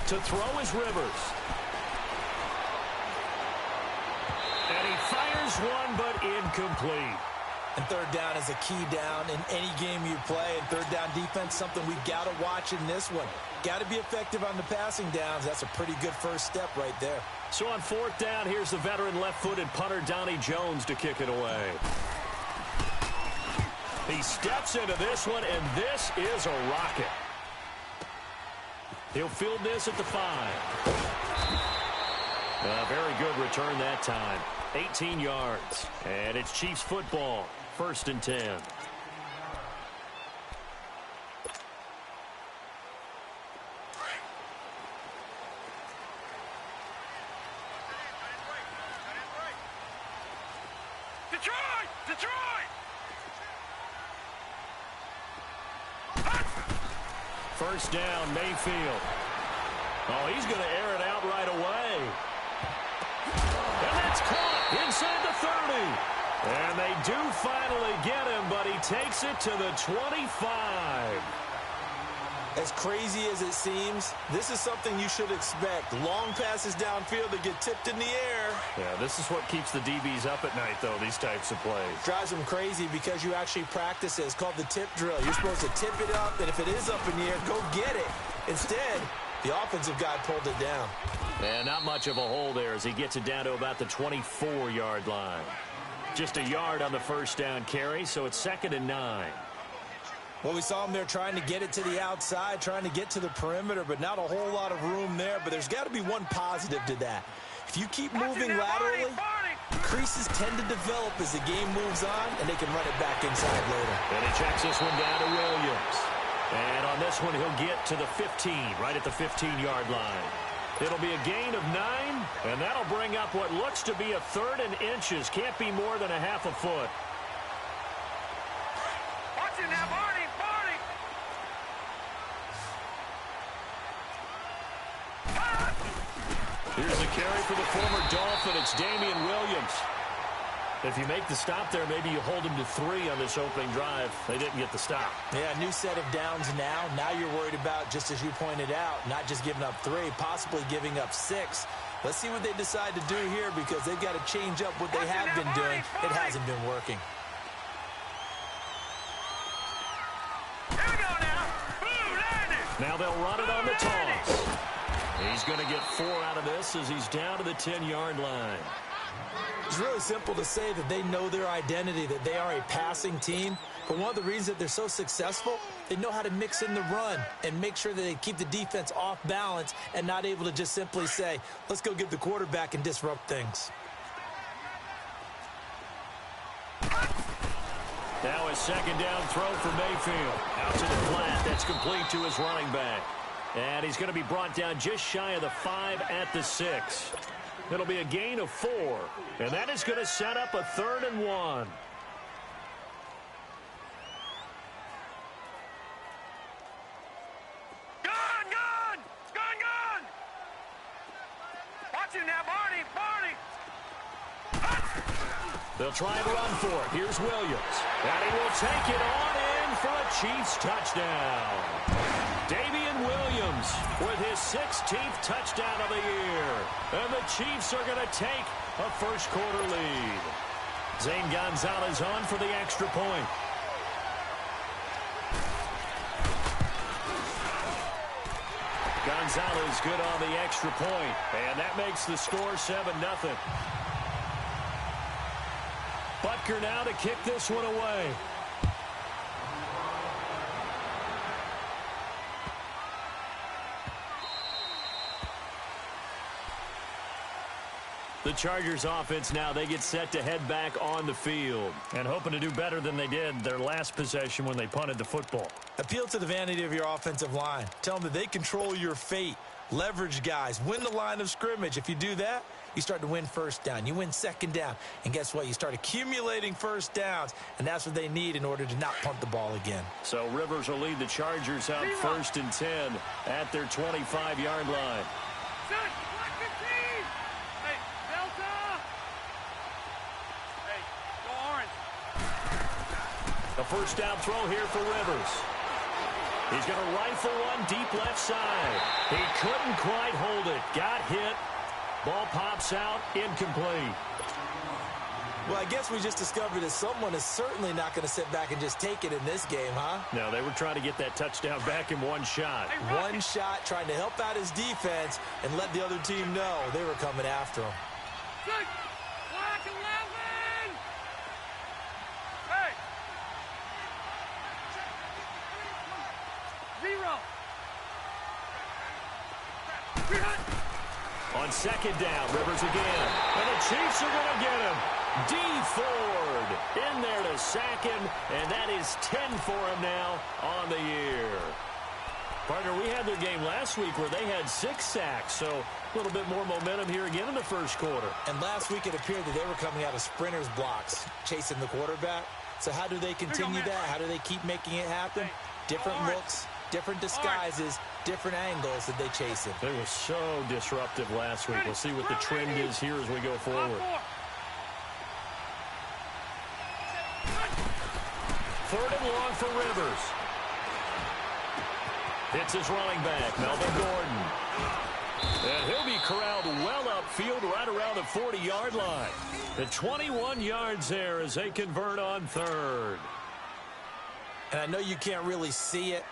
To throw is Rivers. And he fires one, but incomplete. And third down is a key down in any game you play. And third down defense, something we've got to watch in this one. Got to be effective on the passing downs. That's a pretty good first step right there. So on fourth down, here's the veteran left-footed punter Donnie Jones to kick it away. He steps into this one, and this is a rocket. He'll field this at the 5. A very good return that time. 18 yards. And it's Chiefs football. 1st and 10. Detroit! First down, Mayfield. Oh, he's going to air it out right away. And that's caught inside the 30. And they do finally get him, but he takes it to the 25. As crazy as it seems, this is something you should expect. Long passes downfield that get tipped in the air. Yeah, this is what keeps the DBs up at night, though, these types of plays. Drives them crazy because you actually practice it. It's called the tip drill. You're supposed to tip it up, and if it is up in the air, go get it. Instead, the offensive guy pulled it down. And not much of a hole there as he gets it down to about the 24-yard line. Just a yard on the first down carry, so it's 2nd and 9. Well, we saw him there trying to get it to the outside, trying to get to the perimeter, but not a whole lot of room there. But there's got to be one positive to that. If you keep moving laterally, creases tend to develop as the game moves on, and they can run it back inside later. And he checks this one down to Williams. And on this one, he'll get to the 15, right at the 15-yard line. It'll be a gain of 9, and that'll bring up what looks to be a 3rd and inches. Can't be more than a half a foot. Watch it now, Barney! Here's the carry for the former Dolphin. It's Damian Williams. If you make the stop there, maybe you hold him to 3 on this opening drive. They didn't get the stop. Yeah, new set of downs now. Now you're worried about, just as you pointed out, not just giving up 3, possibly giving up 6. Let's see what they decide to do here because they've got to change up what they have been doing. It hasn't been working. Here we go now. Boom, landed. Now they'll run it on the toss. He's going to get 4 out of this as he's down to the 10-yard line. It's really simple to say that they know their identity, that they are a passing team. But one of the reasons that they're so successful, they know how to mix in the run and make sure that they keep the defense off balance and not able to just simply say, let's go get the quarterback and disrupt things. Now a 2nd down throw for Mayfield. Out to the flat. That's complete to his running back. And he's going to be brought down just shy of the 5 at the 6. It'll be a gain of 4. And that is going to set up a 3rd and 1. Gone! Watch it now, Barney! They'll try and run for it. Here's Williams. And he will take it on in for a Chiefs touchdown. Damian Williams with his 16th touchdown of the year. And the Chiefs are going to take a first-quarter lead. Zane Gonzalez on for the extra point. Gonzalez good on the extra point. And that makes the score 7-0. Butker now to kick this one away. The Chargers offense now, they get set to head back on the field and hoping to do better than they did their last possession when they punted the football. Appeal to the vanity of your offensive line. Tell them that they control your fate. Leverage guys. Win the line of scrimmage. If you do that, you start to win first down. You win second down. And guess what? You start accumulating first downs, and that's what they need in order to not punt the ball again. So Rivers will lead the Chargers out 1st and 10 at their 25-yard line. A first down throw here for Rivers. He's going to rifle one deep left side. He couldn't quite hold it. Got hit. Ball pops out. Incomplete. Well, I guess we just discovered that someone is certainly not going to sit back and just take it in this game, huh? No, they were trying to get that touchdown back in one shot. One shot, trying to help out his defense and let the other team know they were coming after him. Black 11! Hey! 0. On second down, Rivers again. And the Chiefs are going to get him. D. Ford in there to sack him, and that is 10 for him now on the year. Partner, we had their game last week where they had 6 sacks, so a little bit more momentum here again in the first quarter. And last week it appeared that they were coming out of sprinters blocks, chasing the quarterback. So how do they continue that? How do they keep making it happen? Different looks, different disguises, different angles that they chase him. They were so disruptive last week. We'll see what the trend is here as we go forward. Third and long for Rivers. Hits his running back, Melvin Gordon. And he'll be corralled well upfield right around the 40-yard line. The 21 yards there as they convert on third. And I know you can't really see it,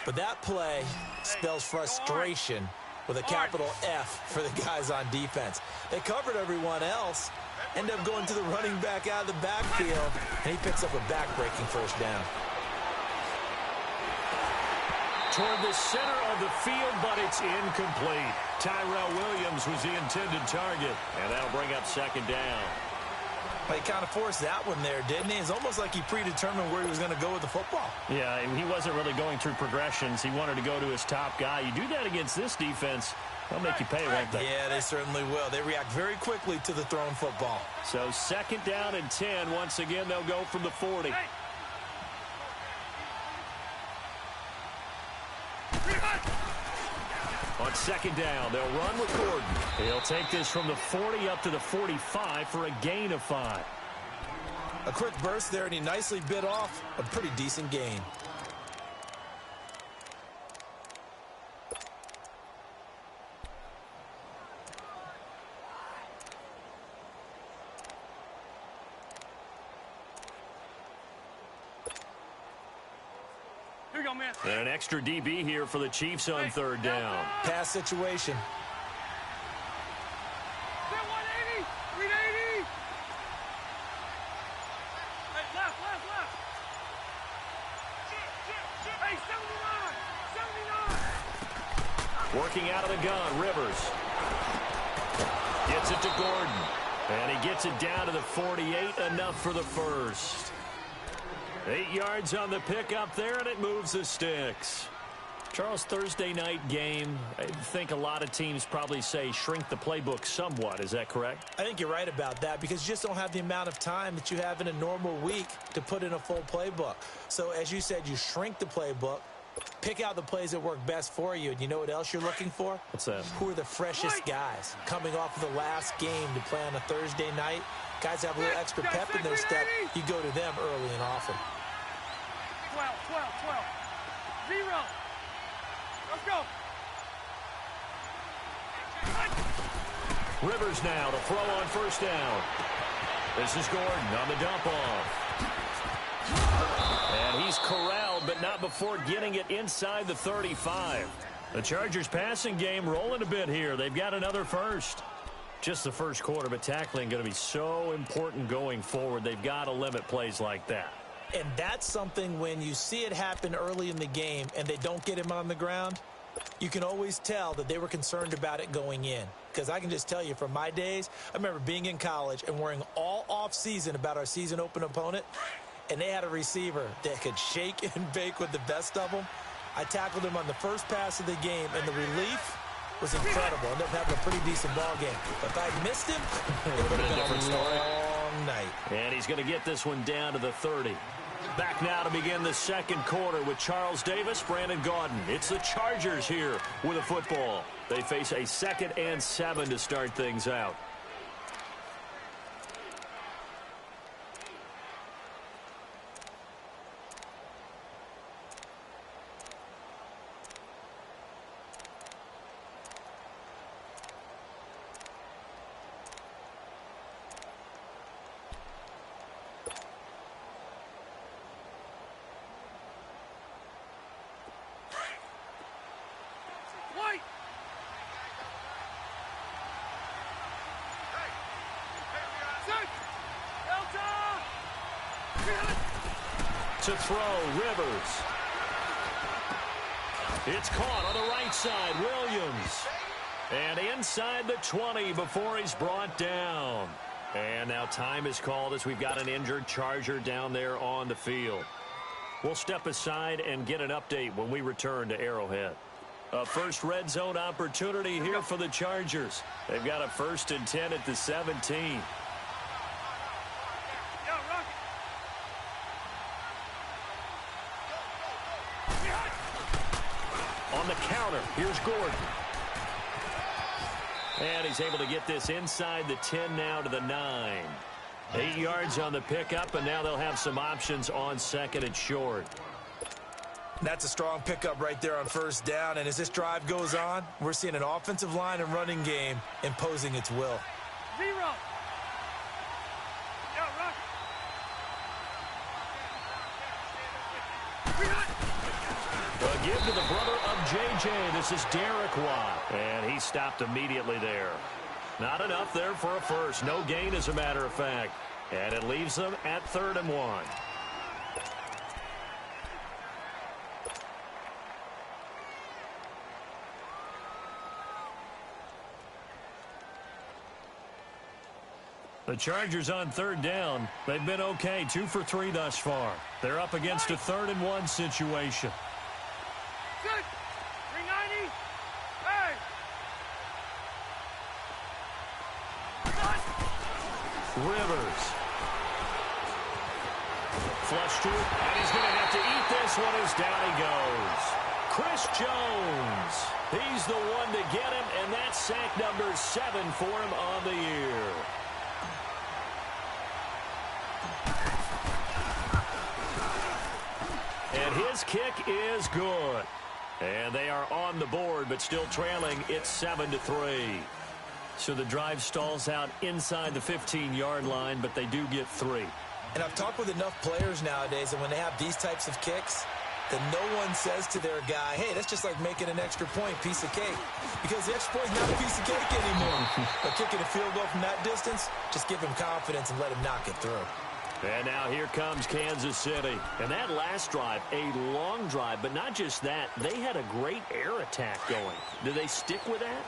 but that play spells frustration with a capital F for the guys on defense. They covered everyone else, end up going to the running back out of the backfield, and he picks up a back-breaking first down. Toward the center of the field, but it's incomplete. Tyrell Williams was the intended target, and that'll bring up second down. He kind of forced that one there, didn't he? It's almost like he predetermined where he was going to go with the football. Yeah, he wasn't really going through progressions. He wanted to go to his top guy. You do that against this defense, they'll make you pay, won't they? Yeah, they certainly will. They react very quickly to the thrown football. So second down and 10. Once again, they'll go from the 40. On second down, they'll run with Gordon. He'll take this from the 40 up to the 45 for a gain of 5. A quick burst there, and he nicely bit off a pretty decent gain. And an extra DB here for the Chiefs on third down. Pass situation. 180! 380! Hey, left! Hey, 79! Working out of the gun, Rivers. Gets it to Gordon. And he gets it down to the 48, enough for the first. 8 yards on the pickup there, and it moves the sticks. Charles, Thursday night game, I think a lot of teams probably say shrink the playbook somewhat. Is that correct? I think you're right about that because you just don't have the amount of time that you have in a normal week to put in a full playbook. So, as you said, you shrink the playbook, pick out the plays that work best for you, and you know what else you're looking for? What's that? Who are the freshest guys coming off of the last game to play on a Thursday night? Guys have a little extra pep in their step. You go to them early and often. 12. 0. Let's go. Rivers now to throw on first down. This is Gordon on the dump off. And he's corralled, but not before getting it inside the 35. The Chargers passing game rolling a bit here. They've got another first. Just the first quarter, but tackling going to be so important going forward. They've got to limit plays like that. And that's something when you see it happen early in the game and they don't get him on the ground, you can always tell that they were concerned about it going in. Because I can just tell you from my days, I remember being in college and worrying all off-season about our season open opponent, and they had a receiver that could shake and bake with the best of them. I tackled him on the first pass of the game, and the relief was incredible. Ended up having a pretty decent ball game. But if I'd missed him, it would have been a different story. Long night. And he's going to get this one down to the 30. Back now to begin the second quarter with Charles Davis, Brandon Gaudin. It's the Chargers here with a football. They face a 2nd and 7 to start things out. to throw. Rivers. It's caught on the right side. Williams. And inside the 20 before he's brought down. And now time is called as we've got an injured Charger down there on the field. We'll step aside and get an update when we return to Arrowhead. A first red zone opportunity here for the Chargers. They've got a 1st and 10 at the 17. On the counter, here's Gordon. And he's able to get this inside the 10 now to the 9. 8 yards on the pickup, and now they'll have some options on 2nd and short. That's a strong pickup right there on 1st down, and as this drive goes on, we're seeing an offensive line and running game imposing its will. Zero. A give to the brother of J.J. This is Derek Watt. And he stopped immediately there. Not enough there for a first. No gain, as a matter of fact. And it leaves them at 3rd and 1. The Chargers on 3rd down. They've been okay. 2 for 3 thus far. They're up against a 3rd and 1 situation. 390. Hey. Rivers. Flush to it, and he's going to have to eat this one as down he goes. Chris Jones. He's the one to get him, and that's sack number 7 for him on the year. And his kick is good. And they are on the board, but still trailing. It's 7-3. So the drive stalls out inside the 15-yard line, but they do get 3. And I've talked with enough players nowadays, and when they have these types of kicks, that no one says to their guy, hey, that's just like making an extra point, piece of cake. Because the extra point is not a piece of cake anymore. But kicking a field goal from that distance, just give him confidence and let him knock it through. And now here comes Kansas City. And that last drive, a long drive, but not just that. They had a great air attack going. Do they stick with that?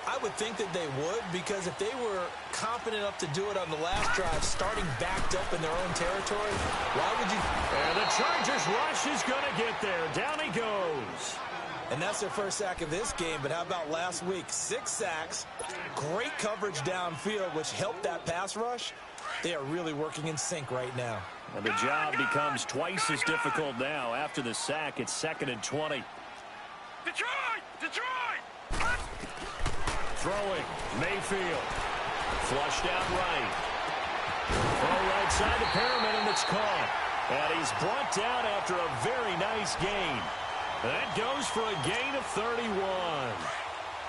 I would think that they would, because if they were confident enough to do it on the last drive, starting backed up in their own territory, why would you? And the Chargers rush is going to get there. Down he goes. And that's their first sack of this game, but how about last week? 6 sacks, great coverage downfield, which helped that pass rush. They are really working in sync right now. And the job becomes twice as difficult now. After the sack, it's 2nd and 20. Detroit! Detroit! Throwing, Mayfield. Flushed out right. Throw right side to Perriman, and it's caught. And he's brought down after a very nice gain. That goes for a gain of 31.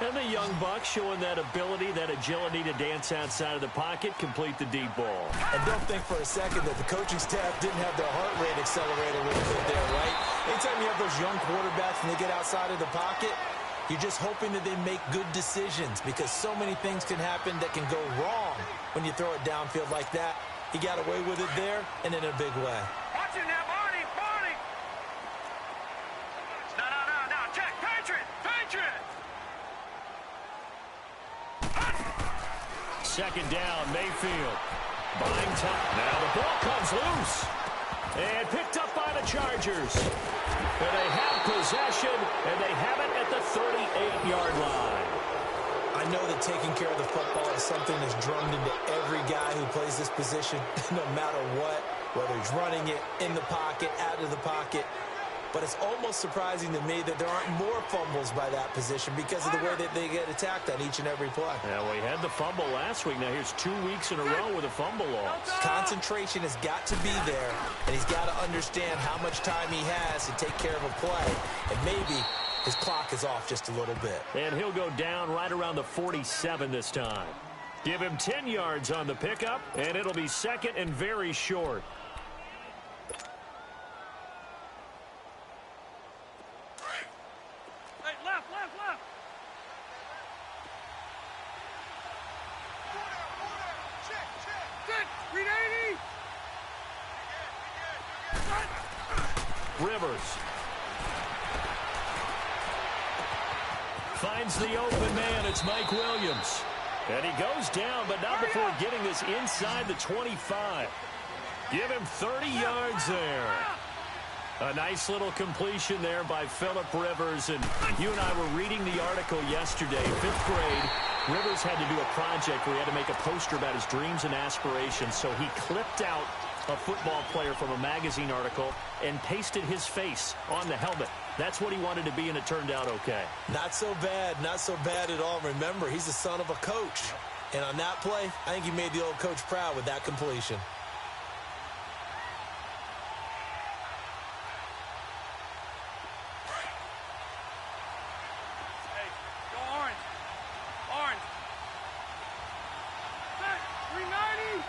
And the young buck showing that ability, that agility to dance outside of the pocket, complete the deep ball. And don't think for a second that the coaching staff didn't have their heart rate accelerate a little bit there, right? Anytime you have those young quarterbacks and they get outside of the pocket, you're just hoping that they make good decisions, because so many things can happen that can go wrong when you throw it downfield like that. He got away with it there and in a big way. Watch it now, Barney! Barney! No. Check! Patriot! Patriot! 2nd down, Mayfield. Buying time. Now the ball comes loose. And picked up by the Chargers. And they have possession, and they have it at the 38-yard line. I know that taking care of the football is something that's drummed into every guy who plays this position, no matter what, whether he's running it, in the pocket, out of the pocket. But it's almost surprising to me that there aren't more fumbles by that position because of the way that they get attacked on each and every play. Yeah, we had the fumble last week. Now here's 2 weeks in a row with a fumble loss. Concentration has got to be there, and he's got to understand how much time he has to take care of a play. And maybe his clock is off just a little bit. And he'll go down right around the 47 this time. Give him 10 yards on the pickup, and it'll be 2nd and very short. Left. Check. 380. finds the open man. It's Mike Williams. And he goes down, but not before getting this inside the 25. Give him 30 yards there. A nice little completion there by Phillip Rivers. And you and I were reading the article yesterday, 5th grade. Rivers had to do a project where he had to make a poster about his dreams and aspirations. So he clipped out a football player from a magazine article and pasted his face on the helmet. That's what he wanted to be, and it turned out okay. Not so bad at all. Remember, he's the son of a coach. And on that play, I think he made the old coach proud with that completion. Hey, go orange. Orange. 390.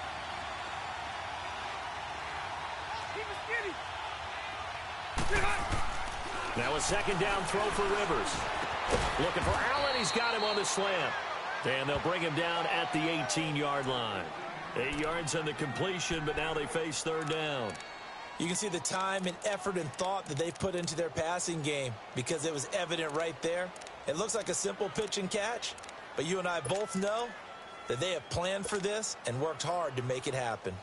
Keep it skinny. Now a second down throw for Rivers. Looking for Allen. He's got him on the slant. And they'll bring him down at the 18-yard line. 8 yards on the completion, but now they face third down. You can see the time and effort and thought that they've put into their passing game because it was evident right there. It looks like a simple pitch and catch, but you and I both know that they have planned for this and worked hard to make it happen.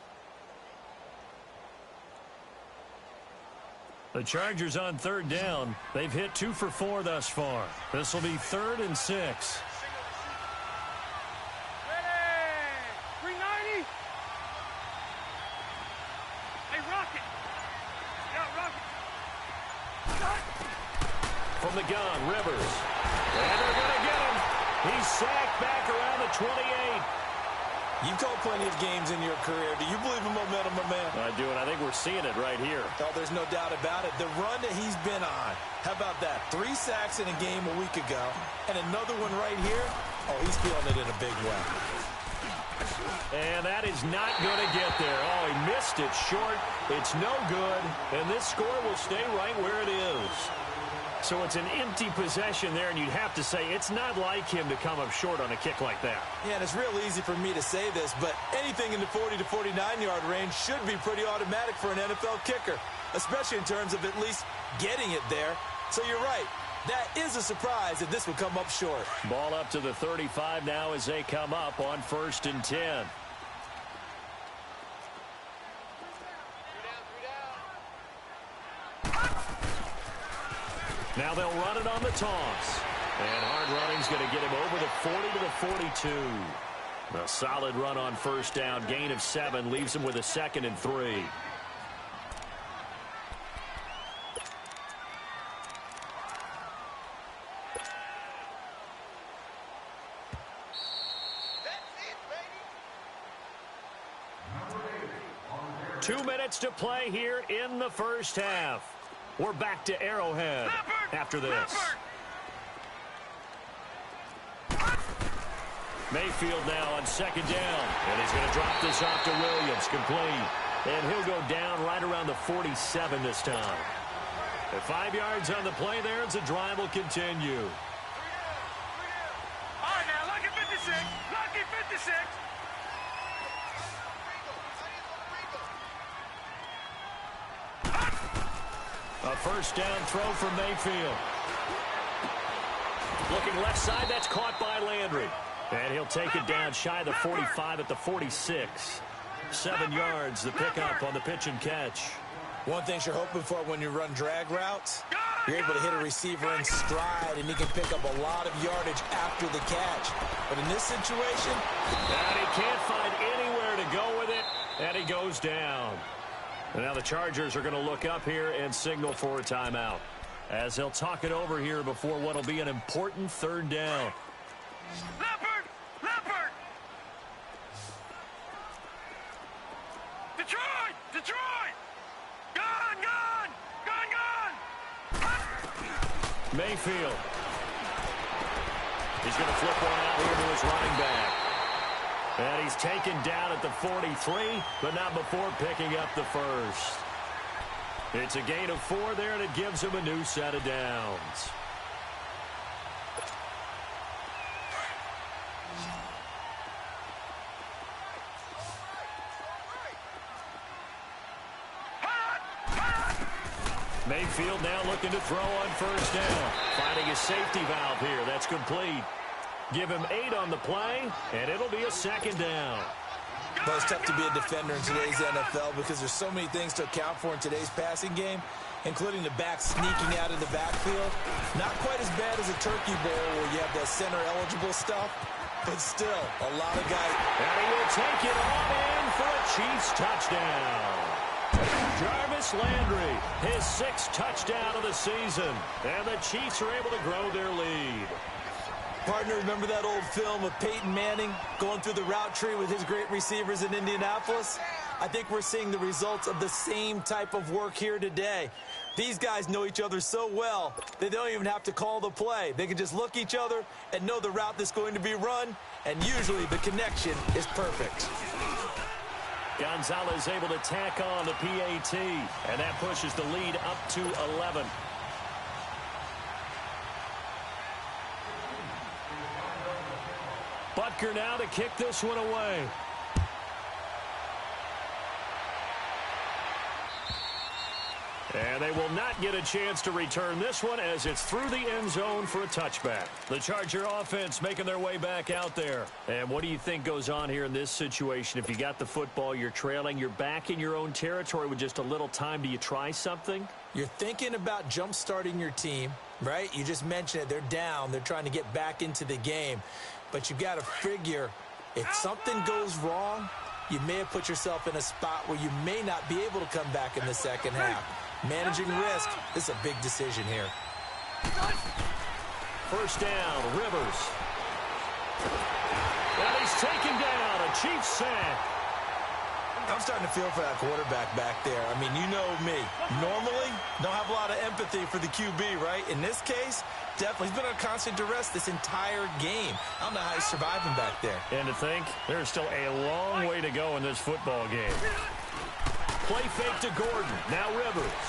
The Chargers on third down. They've hit 2 for 4 thus far. This will be 3rd and 6. Ready. 390. Hey, Rocket. Yeah, Rocket. From the gun, Rivers. And they're going to get him. He's sacked back around the 28. You've called plenty of games in your career. Do you believe in momentum, my man? I do, and I think we're seeing it right here. Oh, there's no doubt about it. The run that he's been on. How about that? 3 sacks in a game a week ago, and another one right here. Oh, he's feeling it in a big way. And that is not going to get there. Oh, he missed it short. It's no good, and this score will stay right where it is. So it's an empty possession there, and you'd have to say it's not like him to come up short on a kick like that. Yeah, and it's real easy for me to say this, but anything in the 40 to 49-yard range should be pretty automatic for an NFL kicker, especially in terms of at least getting it there. So you're right. That is a surprise that this would come up short. Ball up to the 35 now as they come up on 1st and 10. Now they'll run it on the toss. And hard running's going to get him over the 40 to the 42. A solid run on 1st down. Gain of 7 leaves him with a 2nd and 3. Two minutes to play here in the first half. We're back to Arrowhead after this. Mayfield now on 2nd down. And he's going to drop this off to Williams. Complete. And he'll go down right around the 47 this time. At 5 yards on the play there, as the drive will continue. All right, now, lucky 56. Lucky 56. A 1st down throw from Mayfield. Looking left side, that's caught by Landry. And he'll take it down shy of the 45 at the 46. 7 yards, the pickup on the pitch and catch. One thing you're hoping for when you run drag routes, you're able to hit a receiver in stride, and he can pick up a lot of yardage after the catch. But in this situation, and he can't find anywhere to go with it, and he goes down. And now the Chargers are going to look up here and signal for a timeout, as they'll talk it over here before what will be an important 3rd down. Leopard! Leopard! Detroit! Detroit! Gone! Gone! Gone! Gone! Mayfield. He's going to flip one out here to his running back. And he's taken down at the 43, but not before picking up the 1st. It's a gain of 4 there, and it gives him a new set of downs. Mayfield now looking to throw on first down. Finding a safety valve here. That's complete. Give him 8 on the play, and it'll be a second down. Well, it's tough to be a defender in today's NFL because there's so many things to account for in today's passing game, including the back sneaking out of the backfield. Not quite as bad as a turkey bowl where you have that center-eligible stuff, but still, a lot of guys. And he will take it on in for a Chiefs touchdown. Jarvis Landry, his 6th touchdown of the season. And the Chiefs are able to grow their lead. Partner, remember that old film of Peyton Manning going through the route tree with his great receivers in Indianapolis? I think we're seeing the results of the same type of work here today. These guys know each other so well, they don't even have to call the play. They can just look each other and know the route that's going to be run, and usually the connection is perfect. Gonzalez able to tack on the PAT, and that pushes the lead up to 11. Butker now to kick this one away. And they will not get a chance to return this one as it's through the end zone for a touchback. The Charger offense making their way back out there. And what do you think goes on here in this situation? If you got the football, you're trailing, you're back in your own territory with just a little time. Do you try something? You're thinking about jump-starting your team, right? You just mentioned it. They're down. They're trying to get back into the game. But you've got to figure if something goes wrong, you may have put yourself in a spot where you may not be able to come back in the second half. Managing risk, this is a big decision here. First down, Rivers. And he's taken down, a Chiefs sack. I'm starting to feel for that quarterback back there. I mean, you know me. Normally, don't have a lot of empathy for the QB, right? In this case, definitely. He's been on constant duress this entire game. I don't know how he's surviving back there. And to think, there's still a long way to go in this football game. Play fake to Gordon. Now Rivers.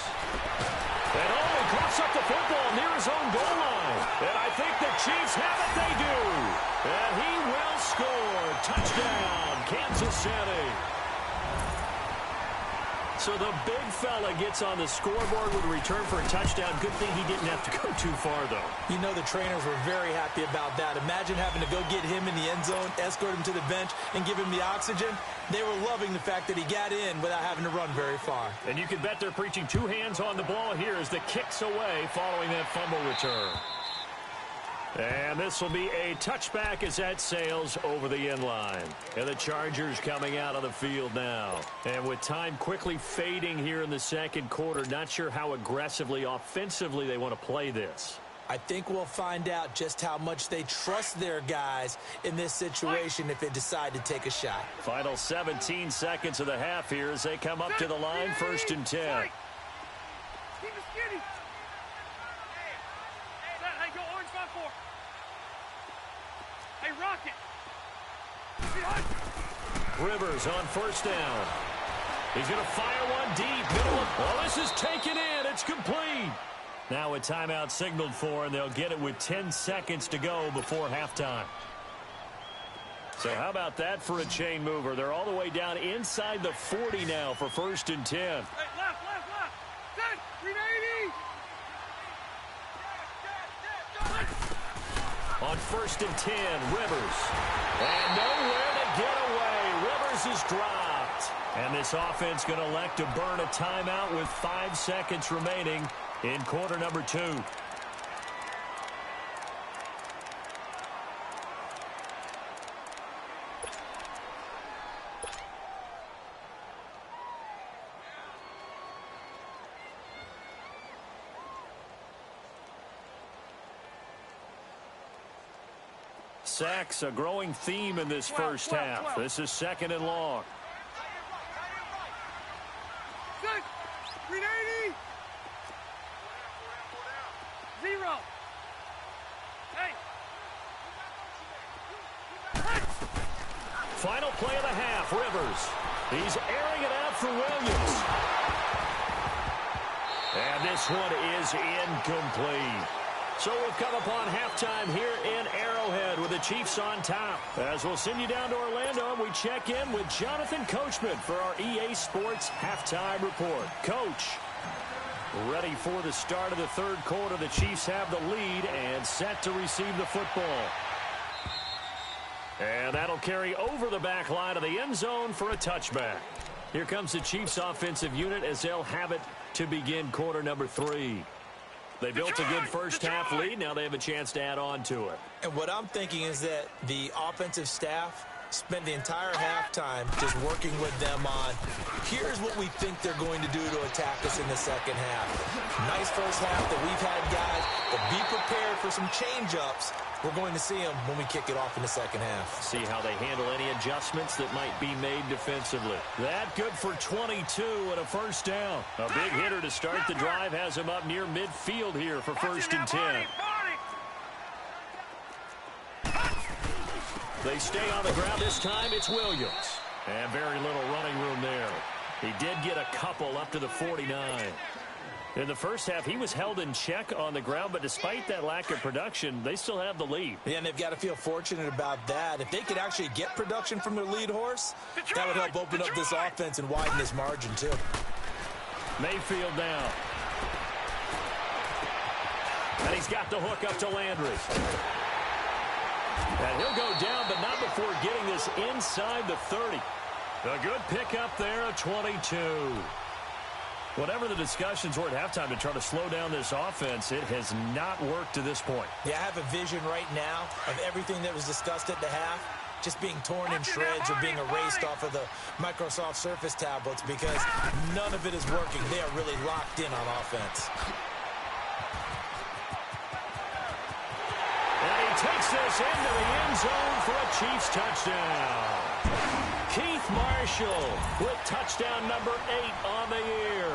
And he coughs up the football near his own goal line. And I think the Chiefs have it. They do. And he will score. Touchdown, Kansas City. So the big fella gets on the scoreboard with a return for a touchdown. Good thing he didn't have to go too far, though. You know the trainers were very happy about that. Imagine having to go get him in the end zone, escort him to the bench, and give him the oxygen. They were loving the fact that he got in without having to run very far. And you can bet they're preaching 2 hands on the ball here as the kick's away following that fumble return. And this will be a touchback as that sails over the end line. And the Chargers coming out on the field now. And with time quickly fading here in the second quarter, not sure how aggressively, offensively they want to play this. I think we'll find out just how much they trust their guys in this situation if they decide to take a shot. Final 17 seconds of the half here as they come up to the line, 1st and 10. Rivers on first down. He's going to fire one deep. Middle of, well, this is taken in. It's complete. Now a timeout signaled for, and they'll get it with 10 seconds to go before halftime. So how about that for a chain mover? They're all the way down inside the 40 now for 1st and 10. Hey, left. 10, 380. On 1st and 10, Rivers. And nowhere to get away. Rivers is dropped. And this offense going to elect to burn a timeout with 5 seconds remaining in quarter number 2. Sacks, a growing theme in this first half. This is 2nd and long. 380. 0. Hey. Final play of the half, Rivers. He's airing it out for Williams. And this one is incomplete. So we've come upon halftime here in Arrowhead with the Chiefs on top. As we'll send you down to Orlando, and we check in with Jonathan Coachman for our EA Sports Halftime Report. Coach. Ready for the start of the third quarter. The Chiefs have the lead and set to receive the football. And that'll carry over the back line of the end zone for a touchback. Here comes the Chiefs offensive unit as they'll have it to begin quarter number 3. They built a good first half lead. Now they have a chance to add on to it. And what I'm thinking is that the offensive staff spent the entire halftime just working with them on, here's what we think they're going to do to attack us in the second half. Nice first half that we've had, guys, but be prepared for some change-ups. We're going to see them when we kick it off in the second half. See how they handle any adjustments that might be made defensively. That good for 22 and a first down. A big hitter to start the drive has him up near midfield here for first and 10. They stay on the ground this time. It's Williams. And very little running room there. He did get a couple up to the 49. In the first half, he was held in check on the ground, but despite that lack of production, they still have the lead. Yeah, and they've got to feel fortunate about that. If they could actually get production from their lead horse, that would help open up this offense and widen this margin, too. Mayfield down. And he's got the hook up to Landry. And he'll go down, but not before getting this inside the 30. A good pickup there, a 22. Whatever the discussions were at halftime to try to slow down this offense, it has not worked to this point. Yeah, I have a vision right now of everything that was discussed at the half just being torn in shreds or being erased off of the Microsoft Surface tablets because none of it is working. They are really locked in on offense. And he takes this into the end zone for a Chiefs touchdown. Keith Marshall with touchdown number 8 on the year.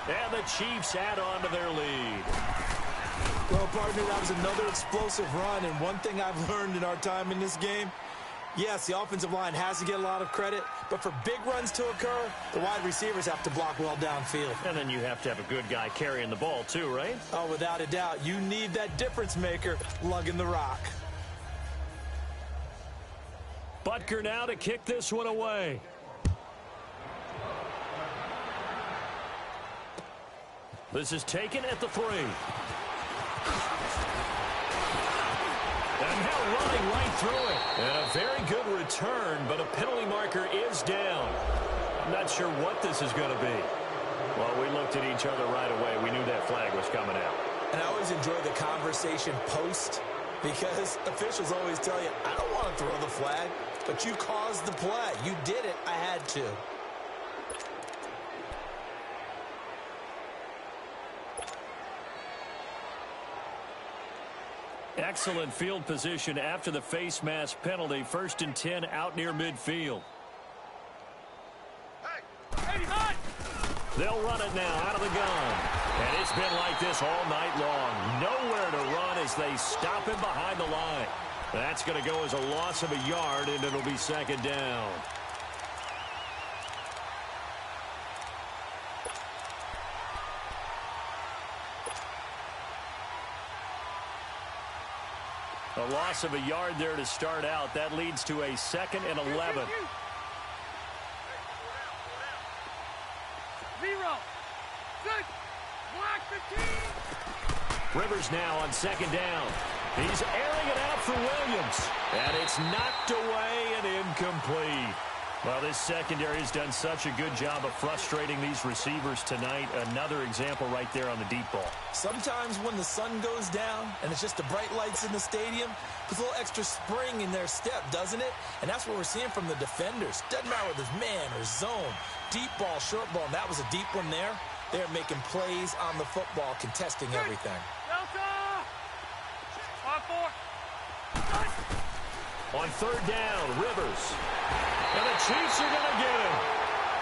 And the Chiefs add on to their lead. Well, partner, that was another explosive run. And one thing I've learned in our time in this game, yes, the offensive line has to get a lot of credit, but for big runs to occur, the wide receivers have to block well downfield. And then you have to have a good guy carrying the ball too, right? Oh, without a doubt. You need that difference maker lugging the rock. Butker now to kick this one away. This is taken at the 3. And now running right through it. And a very good return, but a penalty marker is down. I'm not sure what this is going to be. Well, we looked at each other right away. We knew that flag was coming out. And I always enjoy the conversation post because officials always tell you, I don't want to throw the flag, but you caused the play. You did it. I had to. Excellent field position after the face mask penalty. First and 10 out near midfield. They'll run it now out of the gun. And it's been like this all night long. Nowhere to run as they stop him behind the line. That's going to go as a loss of a yard, and it'll be second down. A loss of a yard there to start out. That leads to a 2nd and 11. 0, 6, block the team. Rivers now on 2nd down. He's airing it out for Williams. And it's knocked away and incomplete. Well, this secondary has done such a good job of frustrating these receivers tonight. Another example right there on the deep ball. Sometimes when the sun goes down and it's just the bright lights in the stadium, there's a little extra spring in their step, doesn't it? And that's what we're seeing from the defenders. Doesn't matter whether it's man or zone, deep ball, short ball. And that was a deep one there. They're making plays on the football, contesting everything. On 3rd down, Rivers. And the Chiefs are going to get him.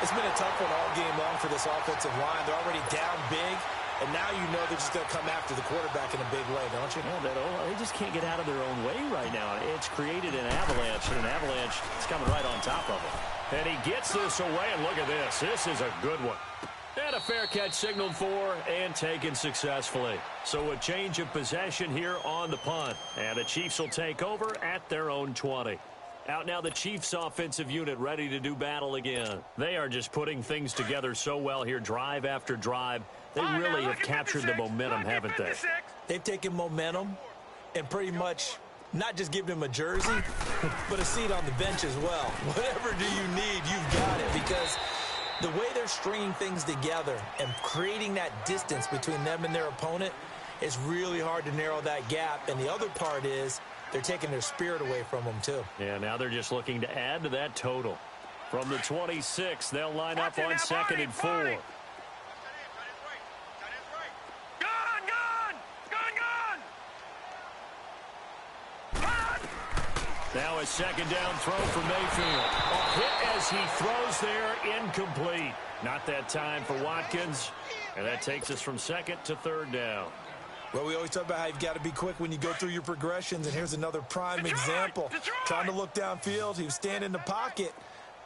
It's been a tough one all game long for this offensive line. They're already down big, and now you know they're just going to come after the quarterback in a big way, don't you? Yeah, they just can't get out of their own way right now. It's created an avalanche, and an avalanche is coming right on top of them. And he gets this away, and look at this. This is a good one. And a fair catch signaled for and taken successfully. So a change of possession here on the punt. And the Chiefs will take over at their own 20. Out now the Chiefs offensive unit ready to do battle again. They are just putting things together so well here, drive after drive. They really have captured the momentum, haven't they? They've taken momentum and pretty much not just given him a jersey, but a seat on the bench as well. Whatever do you need, you've got it, because the way they're stringing things together and creating that distance between them and their opponent, it's really hard to narrow that gap. And the other part is they're taking their spirit away from them, too. Yeah, now they're just looking to add to that total. From the 26, they'll line up on 2nd and 4. Now a second down throw for Mayfield. A hit as he throws there, incomplete. Not that time for Watkins. And that takes us from 2nd to 3rd down. Well, we always talk about how you've got to be quick when you go through your progressions, and here's another prime example. Trying to look downfield, he was standing in the pocket,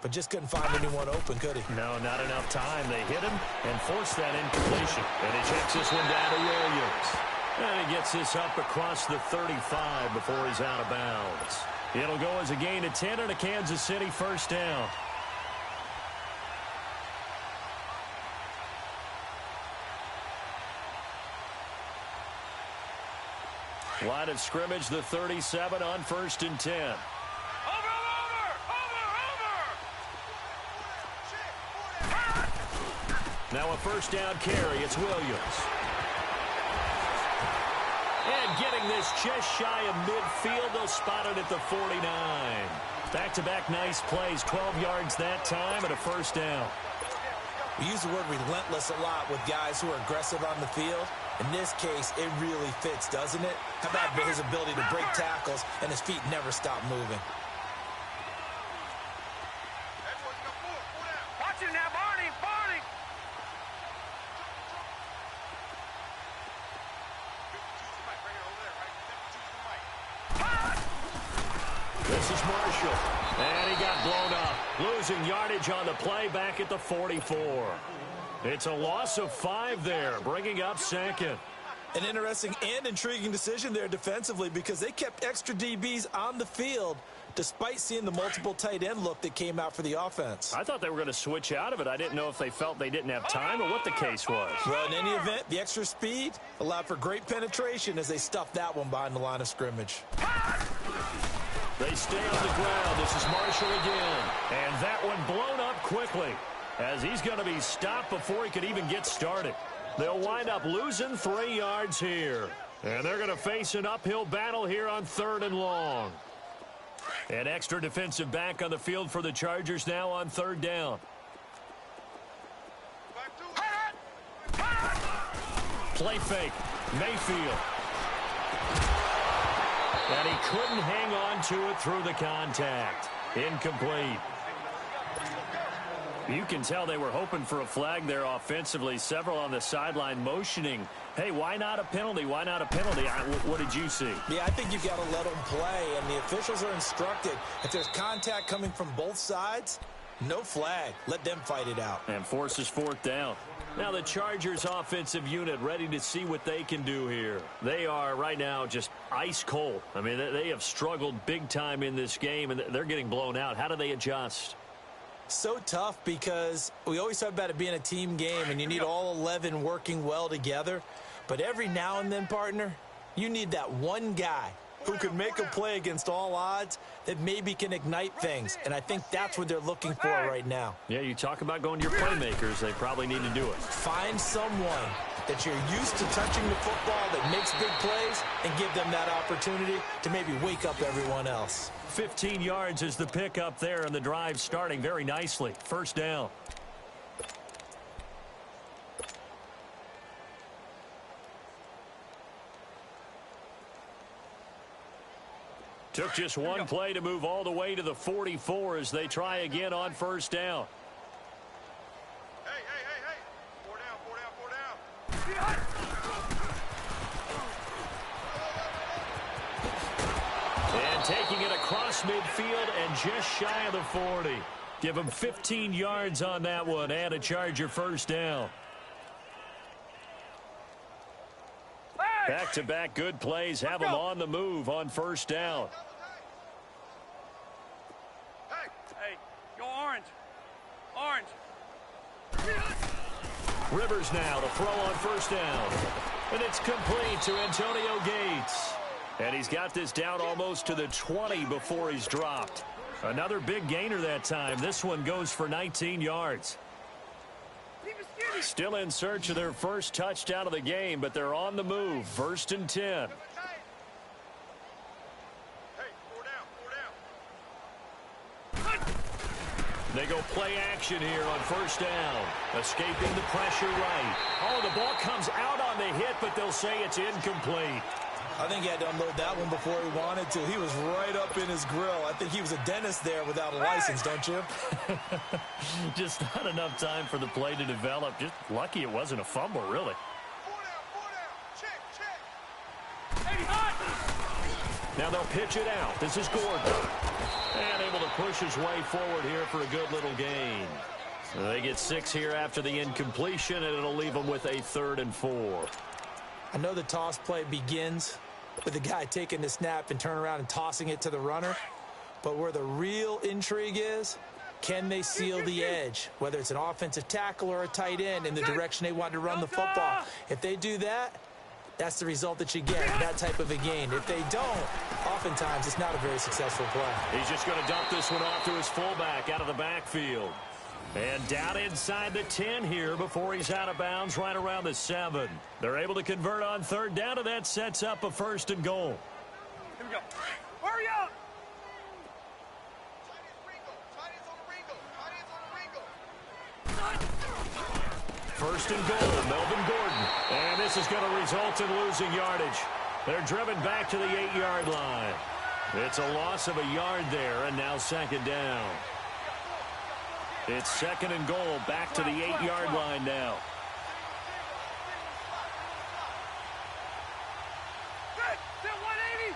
but just couldn't find anyone open, could he? No, not enough time. They hit him and forced that incompletion. And he checks this one down to Williams. And he gets this up across the 35 before he's out of bounds. It'll go as a gain of 10 and a Kansas City first down. Line of scrimmage, the 37 on 1st and 10. Over! Now a first down carry. It's Williams. And getting this just shy of midfield, they'll spot it at the 49. Back-to-back nice plays, 12 yards that time and a first down. We use the word relentless a lot with guys who are aggressive on the field. In this case, it really fits, doesn't it? How about his ability to break tackles and his feet never stop moving? Watch him now, Barney! Barney! This is Marshall. And he got blown up. Losing yardage on the play back at the 44. It's a loss of 5 there, bringing up 2nd. An interesting and intriguing decision there defensively, because they kept extra DBs on the field despite seeing the multiple tight end look that came out for the offense. I thought they were going to switch out of it. I didn't know if they felt they didn't have time or what the case was. Well, in any event, the extra speed allowed for great penetration as they stuffed that one behind the line of scrimmage. They stay on the ground. This is Marshall again. And that one blown up quickly, as he's going to be stopped before he could even get started. They'll wind up losing 3 yards here. And they're going to face an uphill battle here on 3rd and long. An extra defensive back on the field for the Chargers now on 3rd down. Play fake. Mayfield. And he couldn't hang on to it through the contact. Incomplete. You can tell they were hoping for a flag there offensively. Several on the sideline motioning, hey, why not a penalty? Why not a penalty? What did you see? Yeah, I think you've got to let them play, and the officials are instructed. If there's contact coming from both sides, no flag. Let them fight it out. And forces 4th down. Now the Chargers offensive unit ready to see what they can do here. They are right now just ice cold. I mean, they have struggled big time in this game, and they're getting blown out. How do they adjust? So tough, because we always talk about it being a team game and you need all 11 working well together. But every now and then, partner, you need that one guy who can make a play against all odds that maybe can ignite things. And I think that's what they're looking for right now. Yeah, you talk about going to your playmakers. They probably need to do it. Find someone that you're used to touching the football that makes big plays and give them that opportunity to maybe wake up everyone else. 15 yards is the pickup there, and the drive starting very nicely. First down. Took just one play to move all the way to the 44 as they try again on first down. Hey! 4 down. And taking it across midfield and just shy of the 40. Give him 15 yards on that one and a Charger first down. Back-to-back good plays have them on the move on first down. Hey, go orange. Orange. Rivers now to throw on first down. And it's complete to Antonio Gates. And he's got this down almost to the 20 before he's dropped. Another big gainer that time. This one goes for 19 yards. Still in search of their first touchdown of the game, but they're on the move. 1st and 10. They go play action here on first down. Escaping the pressure right. Oh, the ball comes out on the hit, but they'll say it's incomplete. I think he had to unload that one before he wanted to. He was right up in his grill. I think he was a dentist there without a license, don't you? Just not enough time for the play to develop. Just lucky it wasn't a fumble, really. 4 down. Check. Now they'll pitch it out. This is Gordon. And able to push his way forward here for a good little gain. So they get 6 here after the incompletion, and it'll leave them with a 3rd and 4. I know the toss play begins with the guy taking the snap and turning around and tossing it to the runner. But where the real intrigue is, can they seal the edge? Whether it's an offensive tackle or a tight end in the direction they want to run the football. If they do that, that's the result that you get, that type of a gain. If they don't, oftentimes it's not a very successful play. He's just going to dump this one off to his fullback out of the backfield. And down inside the 10 here before he's out of bounds right around the 7. They're able to convert on 3rd down, and that sets up a 1st and goal. Here we go. Hurry up. 1st and goal, Melvin Gordon. And this is going to result in losing yardage. They're driven back to the 8-yard line. It's a loss of a yard there, and now 2nd down. It's 2nd and goal, back to the 8-yard line now. Good. Sit 180.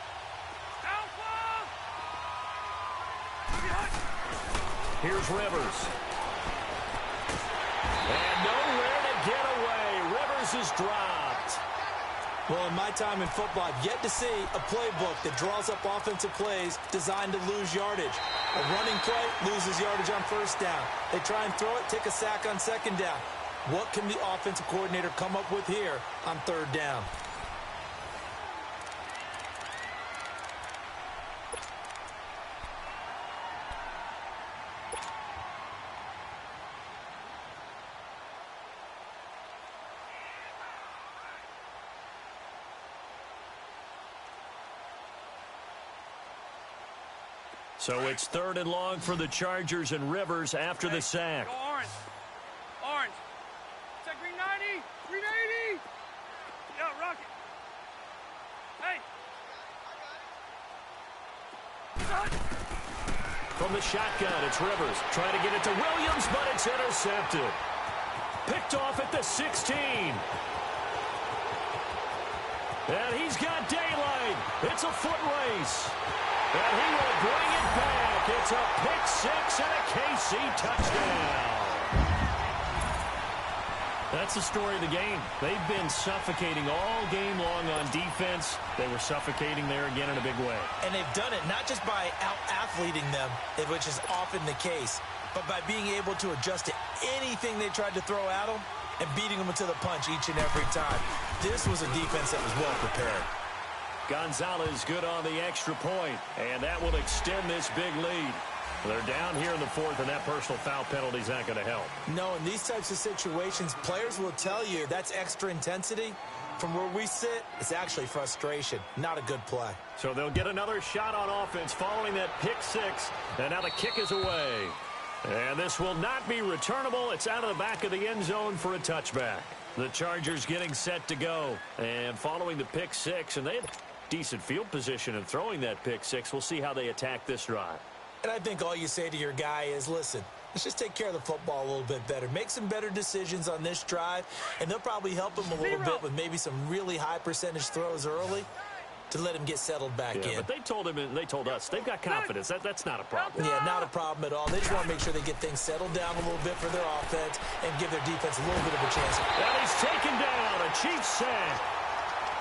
Down 4. Here's Rivers. And nowhere to get away. Rivers is dropped. Well, in my time in football, I've yet to see a playbook that draws up offensive plays designed to lose yardage. A running play loses yardage on 1st down. They try and throw it, take a sack on 2nd down. What can the offensive coordinator come up with here on 3rd down? So it's 3rd and long for the Chargers, and Rivers after the sack. Go orange. Orange. Check green 90. Green 80. Yeah, rocket. Hey. From the shotgun, it's Rivers. Trying to get it to Williams, but it's intercepted. Picked off at the 16. And he's got daylight. It's a foot race. And he will bring it back. It's a pick 6 and a KC touchdown. That's the story of the game. They've been suffocating all game long on defense. They were suffocating there again in a big way. And they've done it not just by out-athleting them, which is often the case, but by being able to adjust to anything they tried to throw at them and beating them to the punch each and every time. This was a defense that was well prepared. Gonzalez good on the extra point, and that will extend this big lead. They're down here in the 4th, and that personal foul penalty is not going to help. No, in these types of situations, players will tell you that's extra intensity. From where we sit, it's actually frustration, not a good play. So they'll get another shot on offense following that pick 6, and now the kick is away. And this will not be returnable. It's out of the back of the end zone for a touchback. The Chargers getting set to go, and following the pick 6, and they had decent field position in throwing that pick 6. We'll see how they attack this drive. And I think all you say to your guy is, listen, let's just take care of the football a little bit better. Make some better decisions on this drive, and they'll probably help him a little bit with maybe some really high percentage throws early to let him get settled back in. But they told him and they told us they've got confidence. That's not a problem. Yeah, not a problem at all. They just want to make sure they get things settled down a little bit for their offense and give their defense a little bit of a chance. And he's taken down. A Chiefs sack.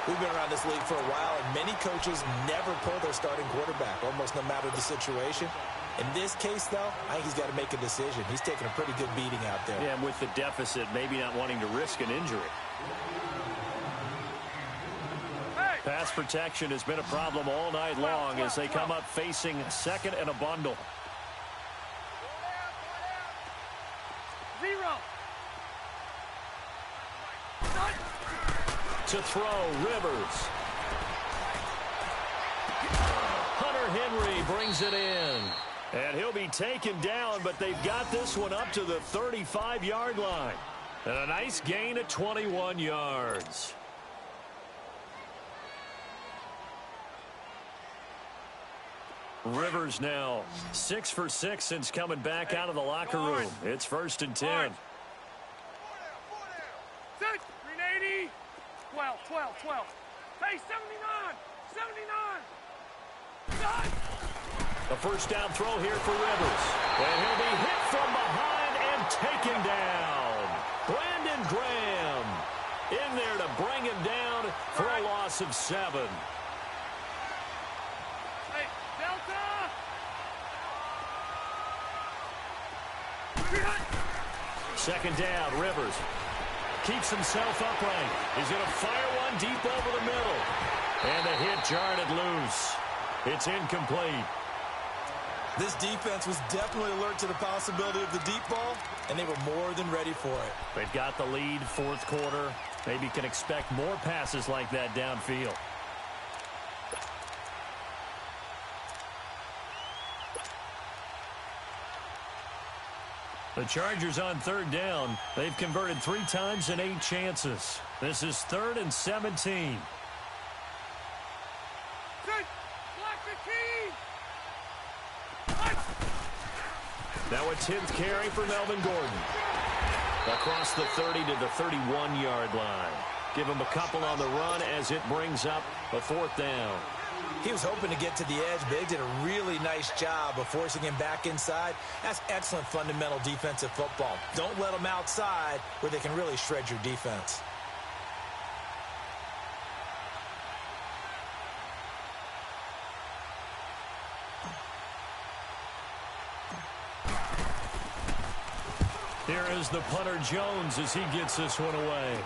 We've been around this league for a while, and many coaches never pull their starting quarterback, almost no matter the situation. In this case, though, I think he's got to make a decision. He's taking a pretty good beating out there. Yeah, and with the deficit, maybe not wanting to risk an injury. Pass protection has been a problem all night long as they come up facing second and a bundle. 0. To throw, Rivers. Hunter Henry brings it in. And he'll be taken down, but they've got this one up to the 35-yard line. And a nice gain of 21 yards. Rivers now 6 for 6 since coming back out of the locker room. It's 1st and 10. 6, 380, 12, 12, 12. Hey, 79, 79. Done. A first down throw here for Rivers. And he'll be hit from behind and taken down. Brandon Graham in there to bring him down for a loss of 7. Hey, Delta. Second down, Rivers keeps himself upright. He's going to fire one deep over the middle. And the hit jarred it loose. It's incomplete. This defense was definitely alert to the possibility of the deep ball, and they were more than ready for it. They've got the lead, 4th quarter. Maybe can expect more passes like that downfield. The Chargers on 3rd down. They've converted 3 times in 8 chances. This is 3rd and 17. Now a 10th carry for Melvin Gordon. Across the 30 to the 31-yard line. Give him a couple on the run as it brings up a 4th down. He was hoping to get to the edge, but they did a really nice job of forcing him back inside. That's excellent fundamental defensive football. Don't let them outside where they can really shred your defense. Here is the punter Jones as he gets this one away.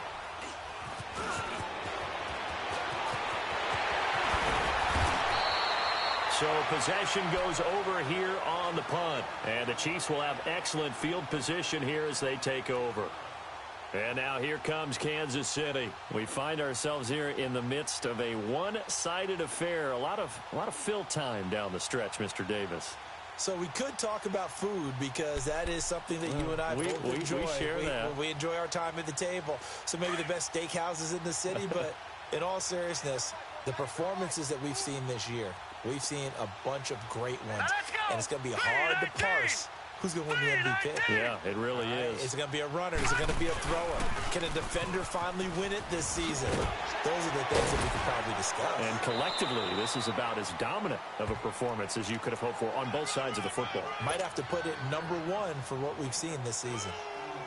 So possession goes over here on the punt. And the Chiefs will have excellent field position here as they take over. And now here comes Kansas City. We find ourselves here in the midst of a one-sided affair. A lot of fill time down the stretch, Mr. Davis. So we could talk about food because that is something that you and I both enjoy. We share that. We enjoy our time at the table. So maybe the best steakhouses in the city, but in all seriousness, the performances that we've seen this year, we've seen a bunch of great ones. And it's going to be hard to parse who's going to win the MVP. Yeah, it really is. Is it going to be a runner? Is it going to be a thrower? Can a defender finally win it this season? Those are the things that we could probably discuss. And collectively, this is about as dominant of a performance as you could have hoped for on both sides of the football. Might have to put it #1 for what we've seen this season.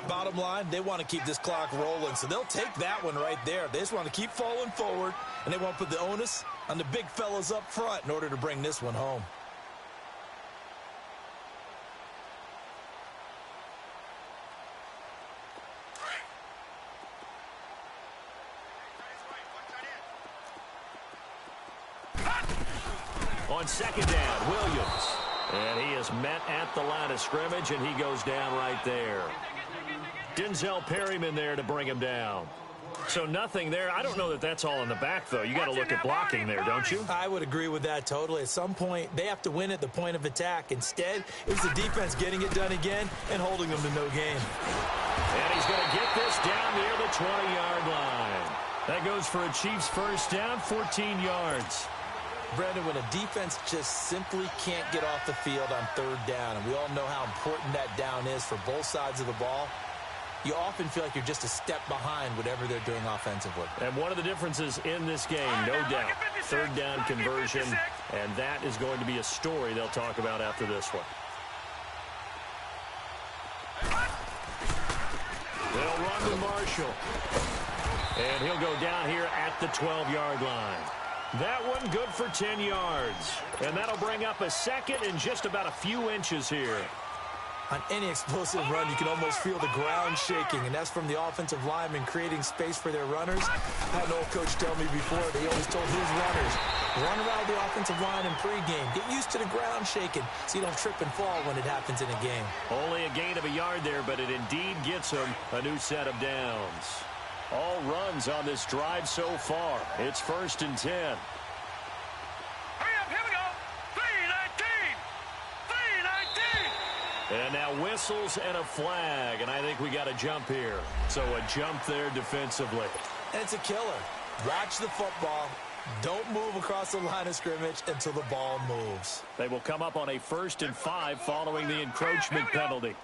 Bottom line, they want to keep this clock rolling, so they'll take that one right there. They just want to keep falling forward, and they want to put the onus on the big fellas up front in order to bring this one home. On second down, Williams. And he is met at the line of scrimmage, and he goes down right there. Denzel Perryman there to bring him down. So nothing there. I don't know that that's all in the back, though. You got to look at blocking there, don't you? I would agree with that totally. At some point, they have to win at the point of attack. Instead, it was the defense getting it done again and holding them to no gain. And he's going to get this down near the 20-yard line. That goes for a Chiefs first down, 14 yards. Brandon, when a defense just simply can't get off the field on 3rd down, and we all know how important that down is for both sides of the ball, you often feel like you're just a step behind whatever they're doing offensively. And one of the differences in this game, no doubt, 3rd down conversion, and that is going to be a story they'll talk about after this one. They'll run to Marshall. And he'll go down here at the 12-yard line. That one good for 10 yards. And that'll bring up a second and just about a few inches here. On any explosive run, you can almost feel the ground shaking, and that's from the offensive linemen creating space for their runners. I had an old coach tell me before, they always told his runners, run around the offensive line in pregame. Get used to the ground shaking so you don't trip and fall when it happens in a game. Only a gain of a yard there, but it indeed gets them a new set of downs. All runs on this drive so far. It's 1st and 10. Hurry up, here we go. 3-19. 3-19. And now whistles and a flag, and I think we got a jump here. So a jump there defensively. And it's a killer. Watch the football. Don't move across the line of scrimmage until the ball moves. They will come up on a 1st and 5 following the encroachment penalty.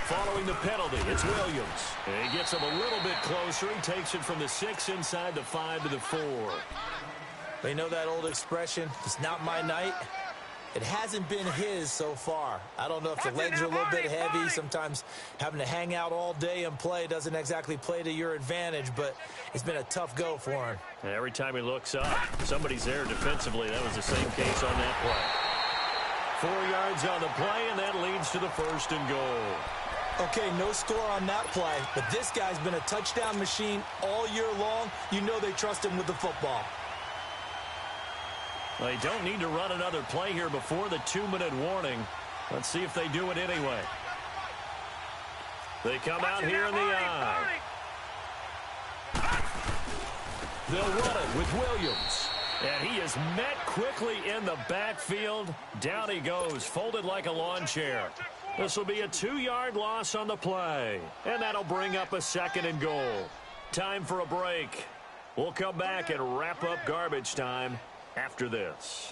Following the penalty, it's Williams. And he gets him a little bit closer. He takes it from the 6 inside the 5 to the 4. They know that old expression, it's not my night. It hasn't been his so far. I don't know if the legs are a little bit heavy. Sometimes having to hang out all day and play doesn't exactly play to your advantage, but it's been a tough go for him. And every time he looks up, somebody's there defensively. That was the same case on that play. 4 yards on the play, and that leads to the 1st and goal. Okay, no score on that play, but this guy's been a touchdown machine all year long. You know they trust him with the football. They don't need to run another play here before the 2-minute warning. Let's see if they do it anyway. They come out here in the eye. They'll run it with Williams. And he is met quickly in the backfield. Down he goes, folded like a lawn chair. This will be a 2-yard loss on the play. And that'll bring up a 2nd and goal. Time for a break. We'll come back and wrap up garbage time after this.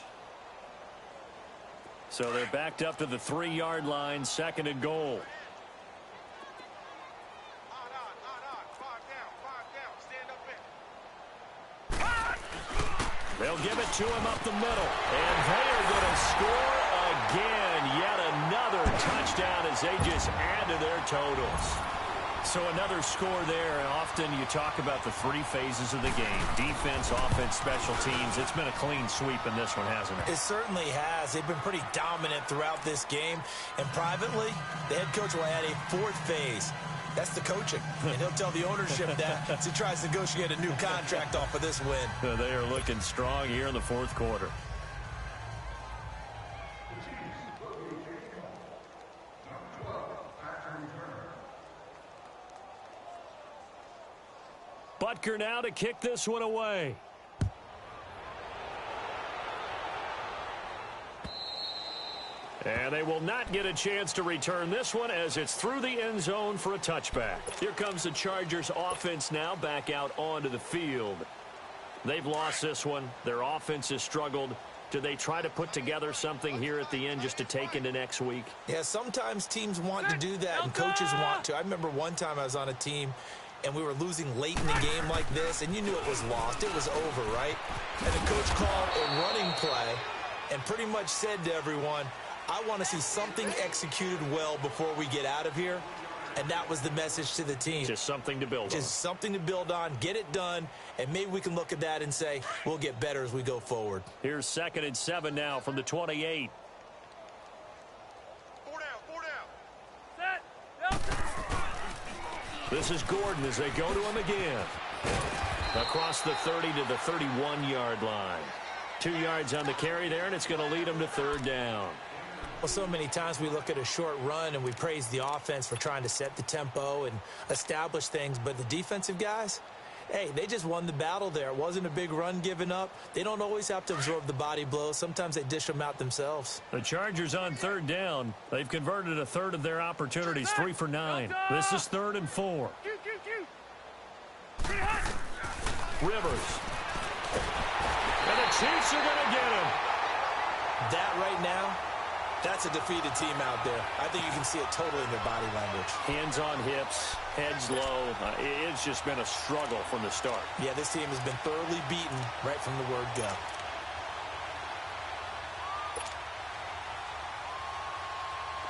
So they're backed up to the 3-yard line, 2nd and goal. They'll give it to him up the middle. And they are going to score again. Yet another touchdown as they just add to their totals. So another score there. And often you talk about the 3 phases of the game. Defense, offense, special teams. It's been a clean sweep in this one, hasn't it? It certainly has. They've been pretty dominant throughout this game. And privately, the head coach will add a 4th phase. That's the coaching. And he'll tell the ownership that as he tries to negotiate a new contract off of this win. They are looking strong here in the 4th quarter. Butker now to kick this one away. And they will not get a chance to return this one as it's through the end zone for a touchback. Here comes the Chargers offense now back out onto the field. They've lost this one. Their offense has struggled. Do they try to put together something here at the end just to take into next week? Yeah, sometimes teams want to do that and coaches want to. I remember one time I was on a team and we were losing late in the game like this, and you knew it was lost. It was over, right? And the coach called a running play and pretty much said to everyone, I want to see something executed well before we get out of here. And that was the message to the team. Just something to build on. Just something to build on, get it done, and maybe we can look at that and say, we'll get better as we go forward. Here's 2nd and 7 now from the 28. 4 down. Set. This is Gordon as they go to him again. Across the 30 to the 31-yard line. 2 yards on the carry there, and it's going to lead them to 3rd down. Well, so many times we look at a short run and we praise the offense for trying to set the tempo and establish things, but the defensive guys, hey, they just won the battle there. It wasn't a big run given up. They don't always have to absorb the body blows. Sometimes they dish them out themselves. The Chargers on 3rd down. They've converted a third of their opportunities, 3 for 9. This is 3rd and 4. Rivers. And the Chiefs are going to get him. That right now, that's a defeated team out there. I think you can see it totally in their body language. Hands on hips, heads low. It's just been a struggle from the start. Yeah, this team has been thoroughly beaten right from the word go.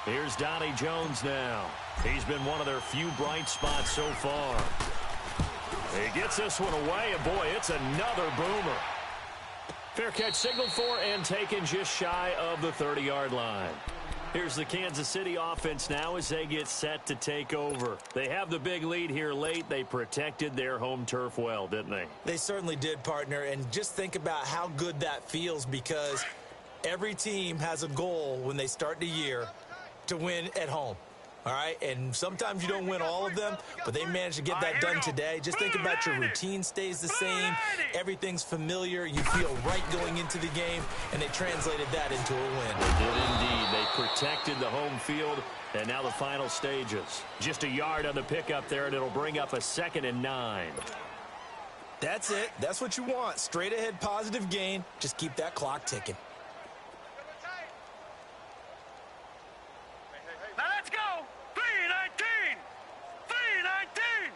Here's Donnie Jones now. He's been one of their few bright spots so far. He gets this one away, and boy, it's another boomer. Fair catch signaled for and taken just shy of the 30-yard line. Here's the Kansas City offense now as they get set to take over. They have the big lead here late. They protected their home turf well, didn't they? They certainly did, partner, and just think about how good that feels because every team has a goal when they start the year to win at home. All right, and sometimes you don't win all of them, but they managed to get that done today. Just think about your routine stays the same. Everything's familiar. You feel right going into the game, and they translated that into a win. They did indeed. They protected the home field, and now the final stages. Just a yard on the pickup there, and it'll bring up a 2nd and 9. That's it. That's what you want. Straight ahead positive gain. Just keep that clock ticking. Now let's go. 3:19. 3:19.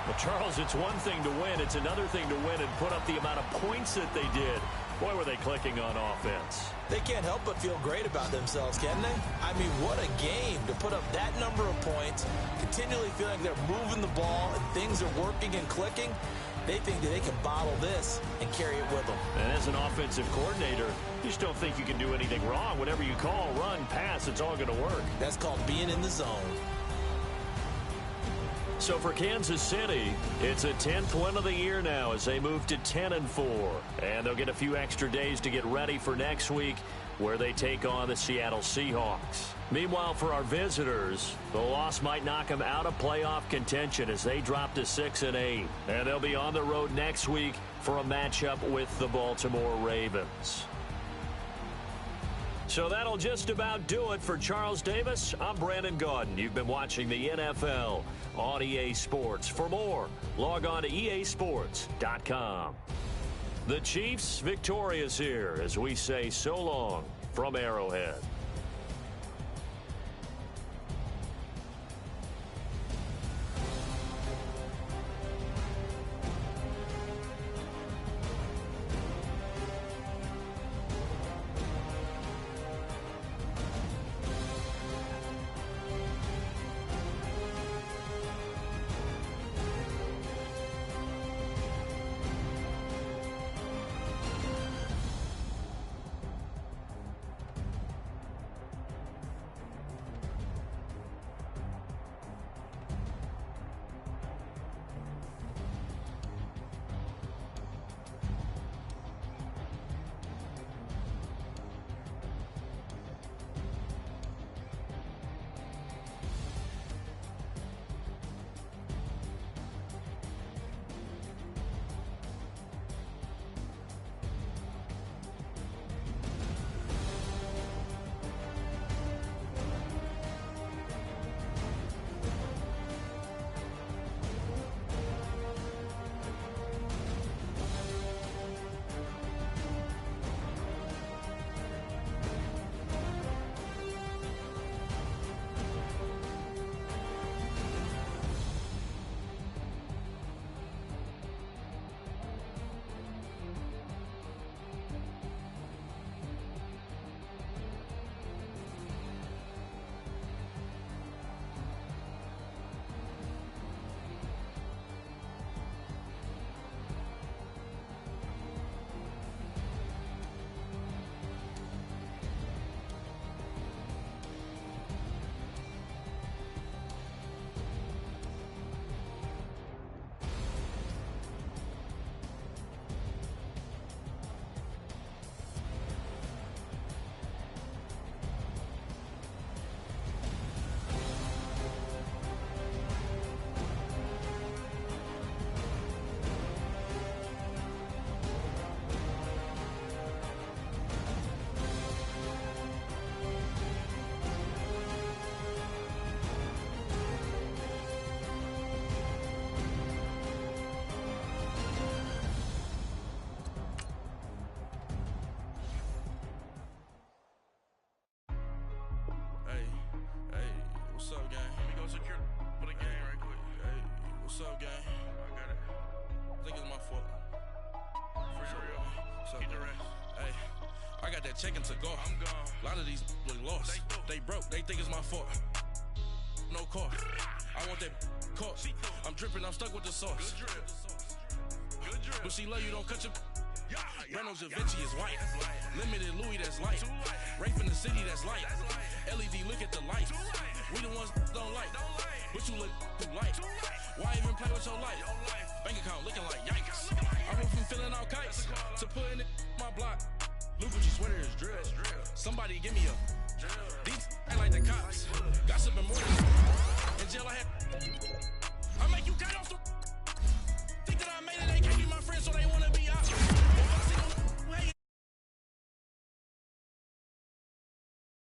Well, Charles, it's one thing to win. It's another thing to win and put up the amount of points that they did. Boy, were they clicking on offense. They can't help but feel great about themselves, can they? I mean, what a game to put up that number of points, continually feeling like they're moving the ball and things are working and clicking. They think that they can bottle this and carry it with them. And as an offensive coordinator, you just don't think you can do anything wrong. Whatever you call, run, pass, it's all going to work. That's called being in the zone. So for Kansas City, it's a 10th win of the year now as they move to 10-4. And they'll get a few extra days to get ready for next week where they take on the Seattle Seahawks. Meanwhile, for our visitors, the loss might knock them out of playoff contention as they drop to 6-8. And they'll be on the road next week for a matchup with the Baltimore Ravens. So that'll just about do it for Charles Davis. I'm Brandon Gaudin. You've been watching the NFL on EA Sports. For more, log on to easports.com. The Chiefs victorious here as we say so long from Arrowhead. What's up, gang? I got it. I think it's my fault. For real. What's up, Get the man? rest. Hey, I got that check to go. I'm gone. A lot of these look lost. They broke. They think it's my fault. No car. I want that caught. I'm dripping. I'm stuck with the sauce. Good drip. Good drip. But she love you. Don't cut your. Yeah, Breno Javinci is white. That's light. Limited Louis, that's light. Too light. Rape in the city, that's light. That's light. LED, look at the light. Too light. We the ones don't like. Don't like. But you look too light. Too light. Why even play with your life? Your life. Bank account looking like yikes. Looking like I went from filling out kites That's a call. to putting it in my block. Blue Gucci sweater is drill. That's drill. Somebody give me a Drill.